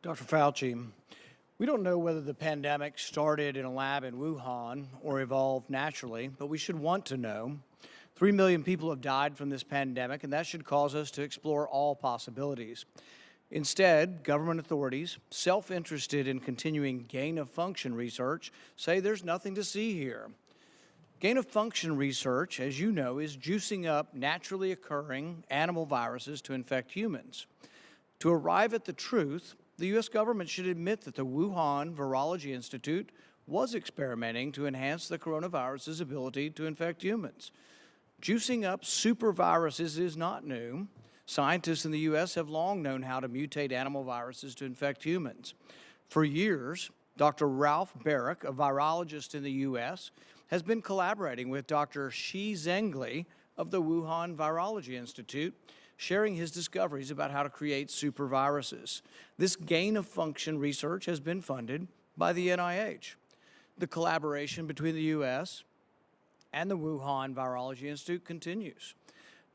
Dr. Fauci, we don't know whether the pandemic started in a lab in Wuhan or evolved naturally, but we should want to know. 3 million people have died from this pandemic, and that should cause us to explore all possibilities. Instead, government authorities, self-interested in continuing gain-of-function research, say there's nothing to see here. Gain-of-function research, as you know, is juicing up naturally occurring animal viruses to infect humans. To arrive at the truth, the U.S. government should admit that the Wuhan Virology Institute was experimenting to enhance the coronavirus's ability to infect humans. Juicing up superviruses is not new. Scientists in the U.S. have long known how to mutate animal viruses to infect humans. For years, Dr. Ralph Barrick, a virologist in the U.S., has been collaborating with Dr. Shi Zhengli of the Wuhan Virology Institute, sharing his discoveries about how to create superviruses. This gain-of-function research has been funded by the NIH. The collaboration between the U.S. and the Wuhan Virology Institute continues.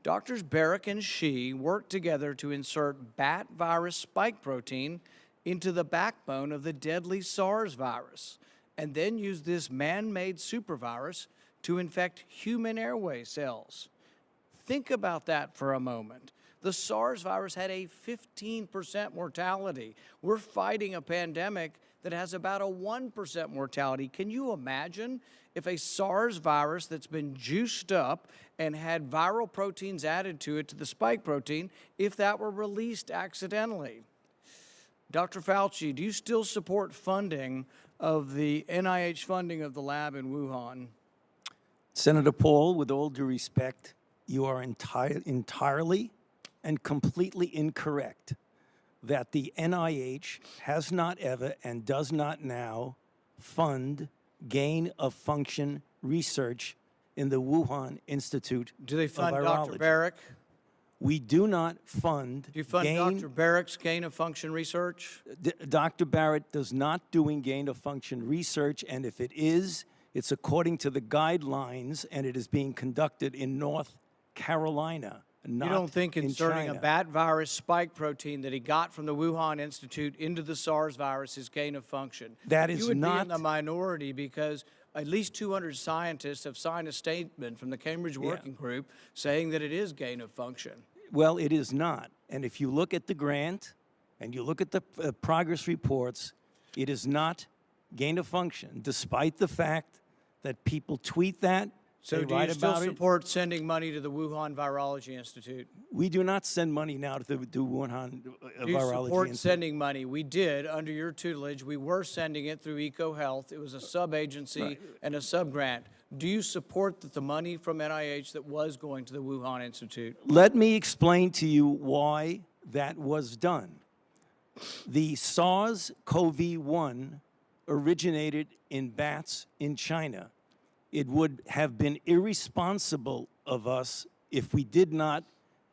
Doctors Barrick and Shi worked together to insert bat virus spike protein into the backbone of the deadly SARS virus, and then use this man-made supervirus to infect human airway cells. Think about that for a moment. The SARS virus had a 15% mortality. We're fighting a pandemic that has about a 1% mortality. Can you imagine if a SARS virus that's been juiced up and had viral proteins added to it, to the spike protein, if that were released accidentally? Dr. Fauci, do you still support funding of the NIH funding of the lab in Wuhan? Senator Paul, with all due respect, you are entirely and completely incorrect that the NIH has not ever and does not now fund gain-of-function research in the Wuhan Institute of Virology. Do they fund Dr. Barrick? We do not fund. Do you fund Dr. Barrick's gain-of-function research? Dr. Barrett does not doing gain-of-function research, and if it is, it's according to the guidelines, and it is being conducted in North Carolina, not in China. You don't think inserting a bat virus spike protein that he got from the Wuhan Institute into the SARS virus is gain-of-function? That is You would not be in the minority because at least 200 scientists have signed a statement from the Cambridge Working Group saying that it is gain-of-function. Well, it is not. And if you look at the grant and you look at the progress reports, it is not gain-of-function, despite the fact that people tweet that. So do you still support sending money to the Wuhan Virology Institute? We do not send money now to the Wuhan Virology Institute. Do you support sending money? We did under your tutelage. We were sending it through EcoHealth. It was a sub-agency and a sub-grant. Do you support that the money from NIH that was going to the Wuhan Institute? Let me explain to you why that was done. The SARS-CoV-1 originated in bats in China. It would have been irresponsible of us if we did not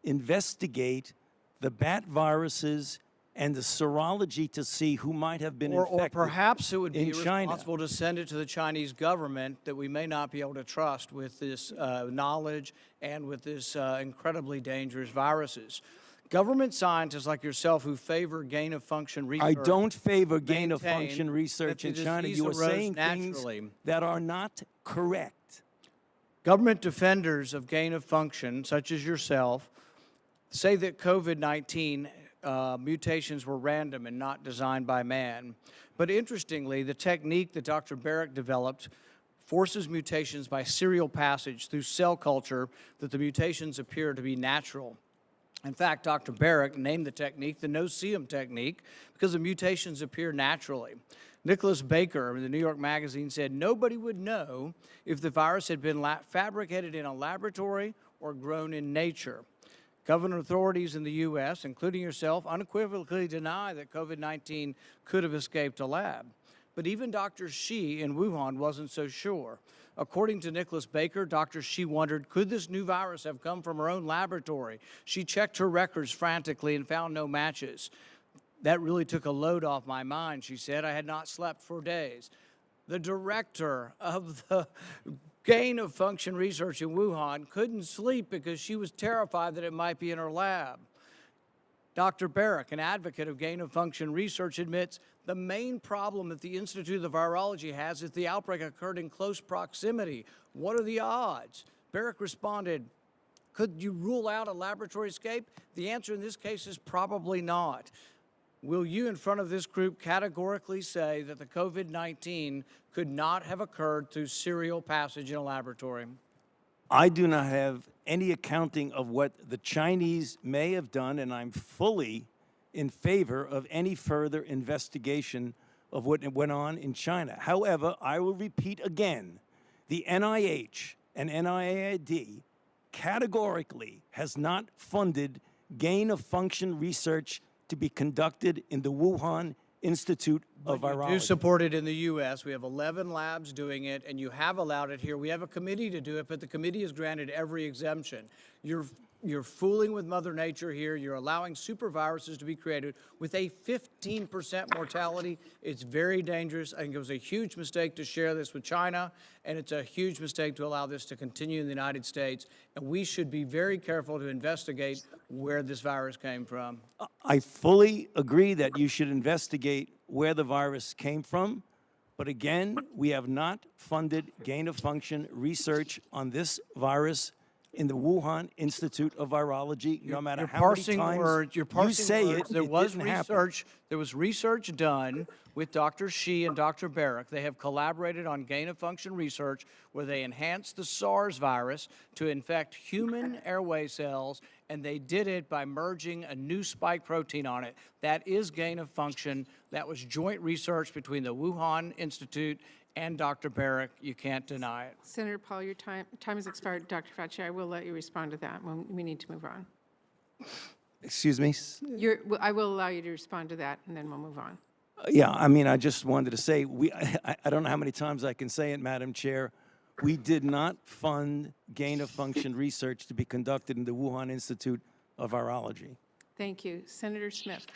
investigate the bat viruses and the serology to see who might have been infected. Or perhaps it would be irresponsible to send it to the Chinese government that we may not be able to trust with this knowledge and with this incredibly dangerous viruses. Government scientists like yourself who favor gain-of-function research. I don't favor gain-of-function research in China. You are saying things that are not correct. Government defenders of gain-of-function, such as yourself, say that COVID-19 mutations were random and not designed by man. But interestingly, the technique that Dr. Barrick developed forces mutations by serial passage through cell culture that the mutations appear to be natural. In fact, Dr. Barrick named the technique the no-see-'em technique because the mutations appear naturally. Nicholas Baker in the New York Magazine said nobody would know if the virus had been fabricated in a laboratory or grown in nature. Government authorities in the U.S., including yourself, unequivocally deny that COVID-19 could have escaped a lab. But even Dr. Shi in Wuhan wasn't so sure. According to Nicholas Baker, Dr. Shi wondered, could this new virus have come from her own laboratory? She checked her records frantically and found no matches. That really took a load off my mind, she said. I had not slept for days. The director of the gain-of-function research in Wuhan couldn't sleep because she was terrified that it might be in her lab. Dr. Barrick, an advocate of gain-of-function research, admits the main problem that the Institute of Virology has is the outbreak occurred in close proximity. What are the odds? Barrick responded, could you rule out a laboratory escape? The answer in this case is probably not. Will you, in front of this group, categorically say that the COVID-19 could not have occurred through serial passage in a laboratory? I do not have any accounting of what the Chinese may have done, and I'm fully in favor of any further investigation of what went on in China. However, I will repeat again, the NIH and NIAID categorically has not funded gain-of-function research to be conducted in the Wuhan Institute of Virology. You support it in the U.S. We have 11 labs doing it, and you have allowed it here. We have a committee to do it, but the committee has granted every exemption. You're fooling with Mother Nature here. You're allowing superviruses to be created with a 15% mortality. It's very dangerous. I think it was a huge mistake to share this with China, and it's a huge mistake to allow this to continue in the United States. And we should be very careful to investigate where this virus came from. I fully agree that you should investigate where the virus came from. But again, we have not funded gain-of-function research on this virus in the Wuhan Institute of Virology, no matter how many times you say it, There was didn't happen. research. There was research done with Dr. Shi and Dr. Barrick. They have collaborated on gain-of-function research where they enhanced the SARS virus to infect human airway cells, and they did it by merging a new spike protein on it. That is gain-of-function. That was joint research between the Wuhan Institute and Dr. Barrick. You can't deny it. Senator Paul, your time has expired. Dr. Fauci, I will let you respond to that when we need to move on. Excuse me? I will allow you to respond to that, and then we'll move on. Yeah, I mean, I just wanted to say, I don't know how many times I can say it, Madam Chair. We did not fund gain-of-function research to be conducted in the Wuhan Institute of Virology. Thank you. Senator Smith.